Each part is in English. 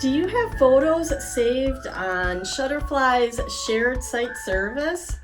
Do you have photos saved on Shutterfly's shared site service?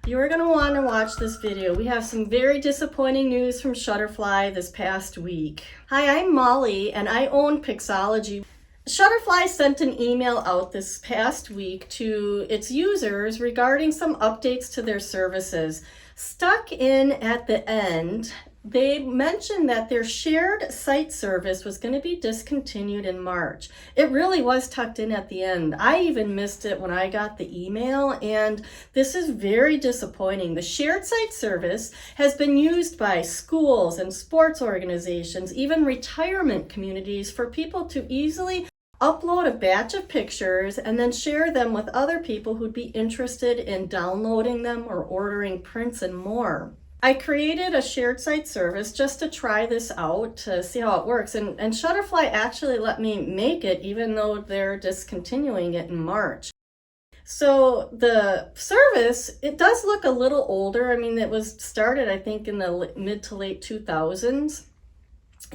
You are going to want to watch this video. We have some very disappointing news from Shutterfly this past week. Hi, I'm Molly and I own Pixologie. Shutterfly sent an email out this past week to its users regarding some updates to their services. Stuck in at the end, they mentioned that their shared site service was going to be discontinued in March. It really was tucked in at the end. I even missed it when I got the email, and this is very disappointing. The shared site service has been used by schools and sports organizations, even retirement communities, for people to easily upload a batch of pictures and then share them with other people who'd be interested in downloading them or ordering prints and more. I created a shared site service just to try this out to see how it works, and Shutterfly actually let me make it even though they're discontinuing it in March. So the service, it does look a little older. I mean, it was started I think in the mid to late 2000s.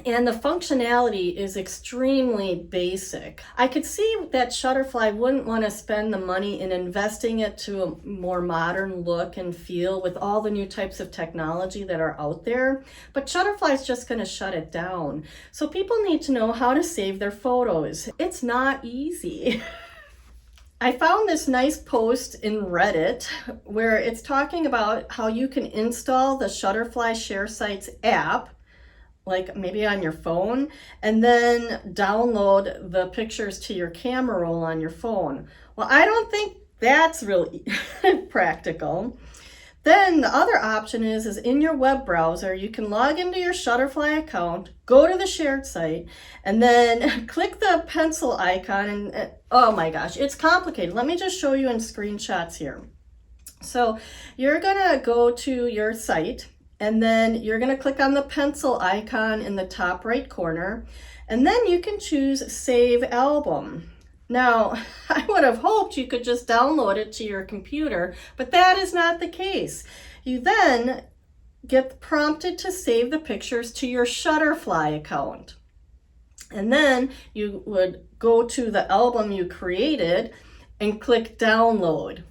And the functionality is extremely basic. I could see that Shutterfly wouldn't want to spend the money in investing it to a more modern look and feel with all the new types of technology that are out there, but Shutterfly's just going to shut it down. So people need to know how to save their photos. It's not easy. I found this nice post in Reddit where it's talking about how you can install the Shutterfly Share Sites app, like maybe on your phone, and then download the pictures to your camera roll on your phone. Well, I don't think that's really practical. Then the other option is in your web browser, you can log into your Shutterfly account, go to the shared site, and then click the pencil icon, and oh my gosh, it's complicated. Let me just show you in screenshots here. So you're gonna go to your site, and then you're going to click on the pencil icon in the top right corner, and then you can choose Save Album. Now, I would have hoped you could just download it to your computer, but that is not the case. You then get prompted to save the pictures to your Shutterfly account. And then you would go to the album you created and click Download.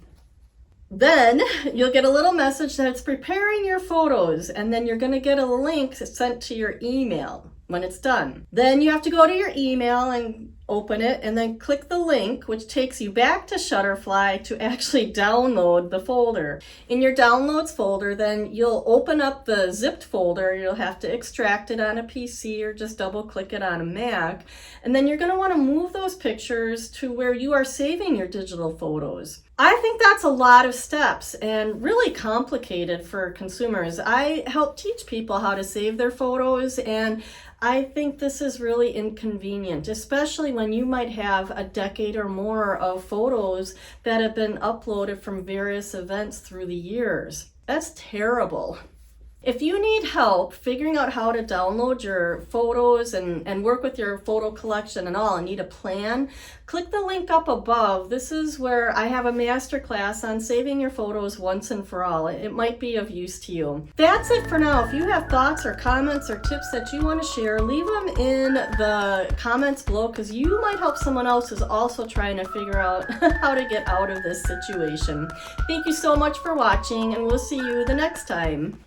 Then you'll get a little message that it's preparing your photos, and then you're going to get a link sent to your email when it's done. Then you have to go to your email and open it, and then click the link, which takes you back to Shutterfly to actually download the folder. In your downloads folder, then you'll open up the zipped folder. You'll have to extract it on a PC or just double click it on a Mac. And then you're going to want to move those pictures to where you are saving your digital photos. I think that's a lot of steps and really complicated for consumers. I help teach people how to save their photos, and I think this is really inconvenient, especially when you might have a decade or more of photos that have been uploaded from various events through the years. That's terrible. If you need help figuring out how to download your photos and work with your photo collection and all, and need a plan, click the link up above. This is where I have a masterclass on saving your photos once and for all. It might be of use to you. That's it for now. If you have thoughts or comments or tips that you want to share, leave them in the comments below, because you might help someone else who's also trying to figure out how to get out of this situation. Thank you so much for watching, and we'll see you the next time.